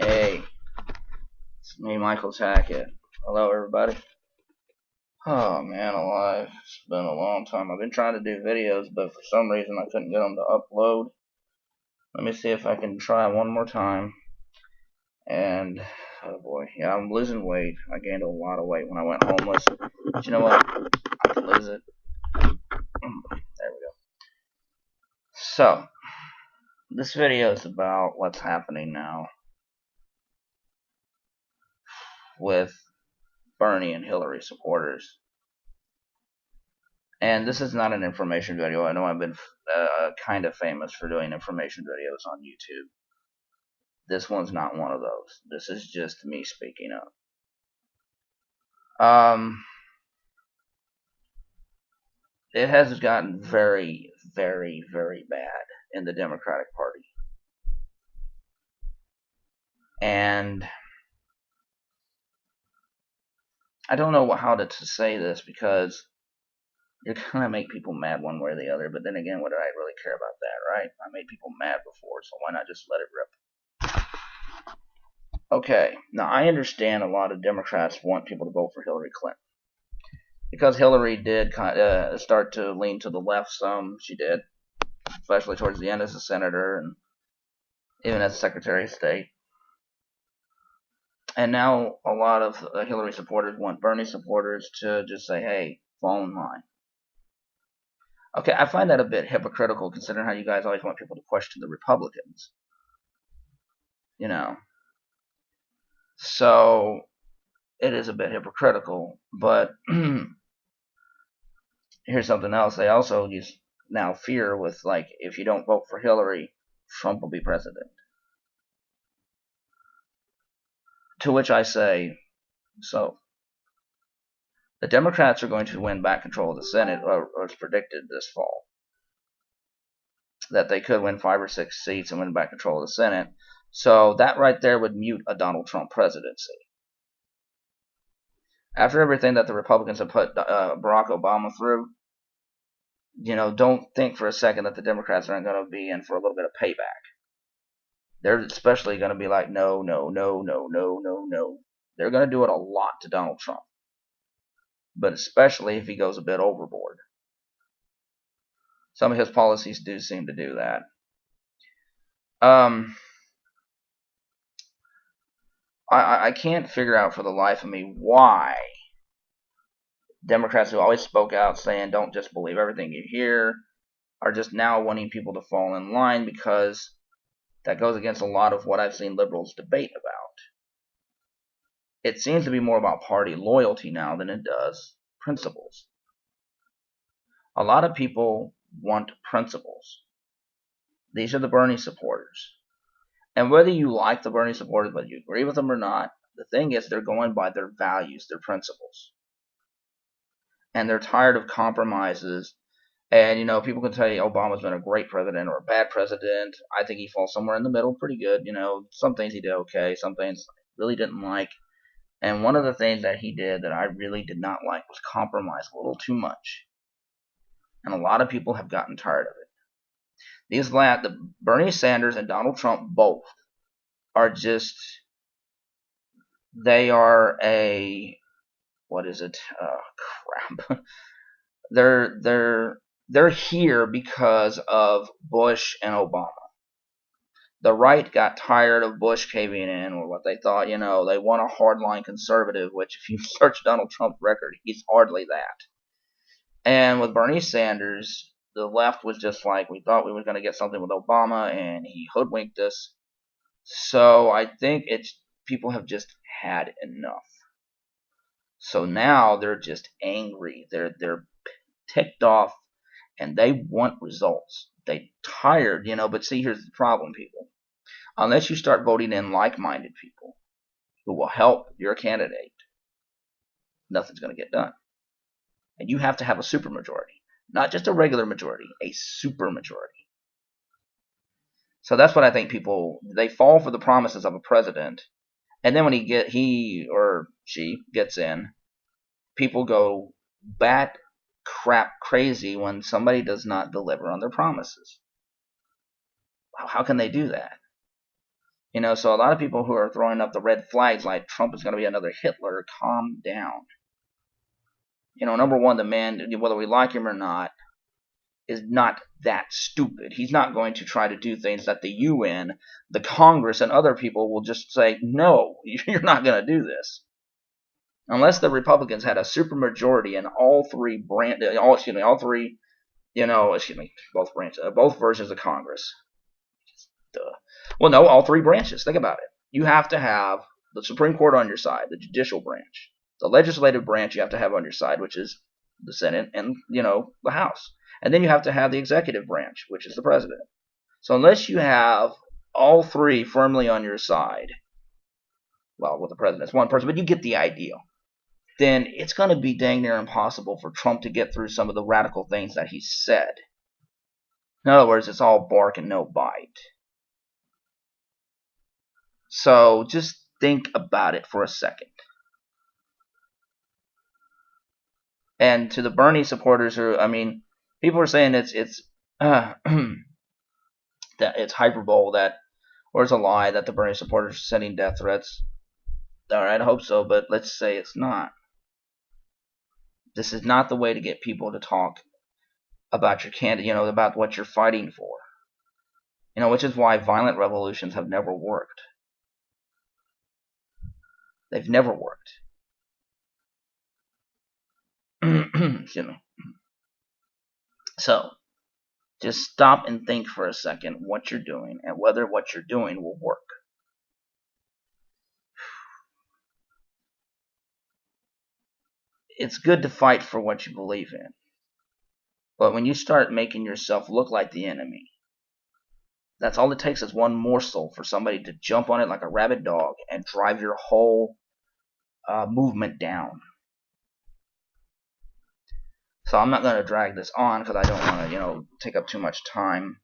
Hey, it's me, Michael Tackett. Hello, everybody. Oh man, alive. It's been a long time. I've been trying to do videos, but for some reason I couldn't get them to upload. Let me see if I can try one more time. And, oh boy, yeah, I'm losing weight. I gained a lot of weight when I went homeless. But you know what? I can lose it. There we go. So, this video is about what's happening now with Bernie and Hillary supporters. And this is not an information video. I know I've been kind of famous for doing information videos on YouTube. This one's not one of those. This is just me speaking up. It has gotten very, very, very bad in the Democratic Party. And I don't know how to say this because you're going to make people mad one way or the other. But then again, what do I really care about that, right? I made people mad before, so why not just let it rip? Okay, now I understand a lot of Democrats want people to vote for Hillary Clinton. Because Hillary did start to lean to the left some, she did, especially towards the end as a senator and even as Secretary of State. And now a lot of Hillary supporters want Bernie supporters to just say, hey, fall in line. Okay, I find that a bit hypocritical considering how you guys always want people to question the Republicans. You know. So it is a bit hypocritical, but here's something else. They also now fear with, like, if you don't vote for Hillary, Trump will be president. To which I say, so the Democrats are going to win back control of the Senate, or it's predicted this fall that they could win 5 or 6 seats and win back control of the Senate. So that right there would mute a Donald Trump presidency. After everything that the Republicans have put Barack Obama through, don't think for a second that the Democrats aren't going to be in for a little bit of payback. They're especially going to be like, no, no, no, no, no, no, no. They're going to do it a lot to Donald Trump. But especially if he goes a bit overboard. Some of his policies do seem to do that. I can't figure out for the life of me why Democrats who always spoke out saying don't just believe everything you hear are just now wanting people to fall in line, because that goes against a lot of what I've seen liberals debate about. It seems to be more about party loyalty now than it does principles. A lot of people want principles. These are the Bernie supporters. And whether you like the Bernie supporters, whether you agree with them or not, the thing is they're going by their values, their principles. And they're tired of compromises. And, people can tell you Obama's been a great president or a bad president. I think he falls somewhere in the middle pretty good. Some things he did okay, some things I really didn't like. And one of the things that he did that I really did not like was compromise a little too much. And a lot of people have gotten tired of it. The Bernie Sanders and Donald Trump both are just, they are what is it? Crap. They're here because of Bush and Obama. The right got tired of Bush caving in, or what they thought, they want a hardline conservative, which if you search Donald Trump's record, he's hardly that. And with Bernie Sanders, the left was just like, we thought we were going to get something with Obama, and he hoodwinked us. So I think people have just had enough. So now they're just angry. They're ticked off, and they want results. They tired, but see, here's the problem, people. Unless you start voting in like-minded people who will help your candidate, nothing's going to get done. And you have to have a supermajority. Not just a regular majority, a supermajority. So that's what I think people, they fall for the promises of a president, and then when he or she gets in, people go bat crap crazy when somebody does not deliver on their promises. How can they do that? You know, so a lot of people who are throwing up the red flags like Trump is going to be another Hitler, calm down. You know, number one, the man, whether we like him or not, is not that stupid. He's not going to try to do things that the UN, the Congress, and other people will just say, no, you're not going to do this. Unless the Republicans had a supermajority in all three both versions of Congress. Duh. Well, no, all three branches. Think about it. You have to have the Supreme Court on your side, the judicial branch, the legislative branch you have to have on your side, which is the Senate and, the House. And then you have to have the executive branch, which is the president. So unless you have all three firmly on your side, well, with the president, it's one person, but you get the idea, then it's going to be dang near impossible for Trump to get through some of the radical things that he said. In other words, it's all bark and no bite. So just think about it for a second. And to the Bernie supporters people are saying it's that it's hyperbole or it's a lie that the Bernie supporters are sending death threats. All right, I hope so, but let's say it's not. This is not the way to get people to talk about your candidate, about what you're fighting for. Which is why violent revolutions have never worked. They've never worked. Excuse me. So, just stop and think for a second what you're doing and whether what you're doing will work. It's good to fight for what you believe in. But when you start making yourself look like the enemy, that's all it takes is one morsel for somebody to jump on it like a rabid dog and drive your whole movement down. So I'm not going to drag this on because I don't want to, take up too much time.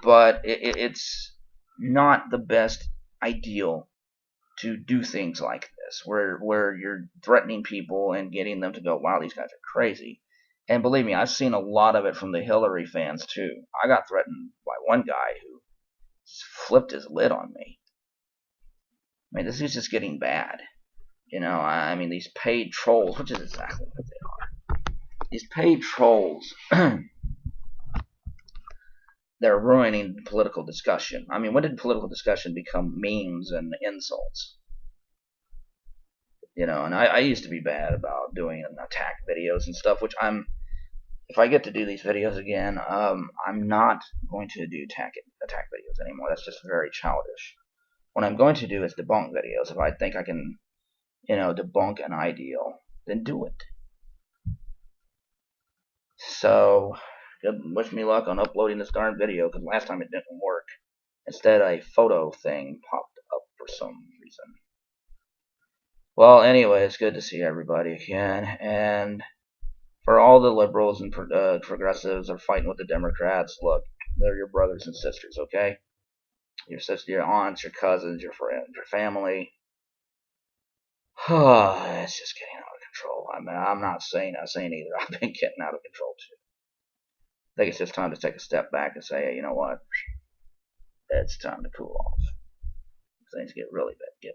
But it's not the best ideal to do things like this, where you're threatening people and getting them to go, wow, these guys are crazy. And believe me, I've seen a lot of it from the Hillary fans too. I got threatened by one guy who flipped his lid on me. This is just getting bad. These paid trolls, which is exactly what they are. These paid trolls, they're ruining political discussion. When did political discussion become memes and insults? And I used to be bad about doing attack videos and stuff, which if I get to do these videos again, I'm not going to do attack videos anymore. That's just very childish. What I'm going to do is debunk videos. If I think I can, debunk an ideal, then do it. So, wish me luck on uploading this darn video, because last time it didn't work. Instead, a photo thing popped up for some reason. Well, anyway, it's good to see everybody again, and for all the liberals and progressives are fighting with the Democrats, look, they're your brothers and sisters, okay? Your sister, your aunts, your cousins, your friends, your family. It's just getting out of control. I'm not saying either. I've been getting out of control too. I think it's just time to take a step back and say, hey, you know what? It's time to cool off. Things get really bad.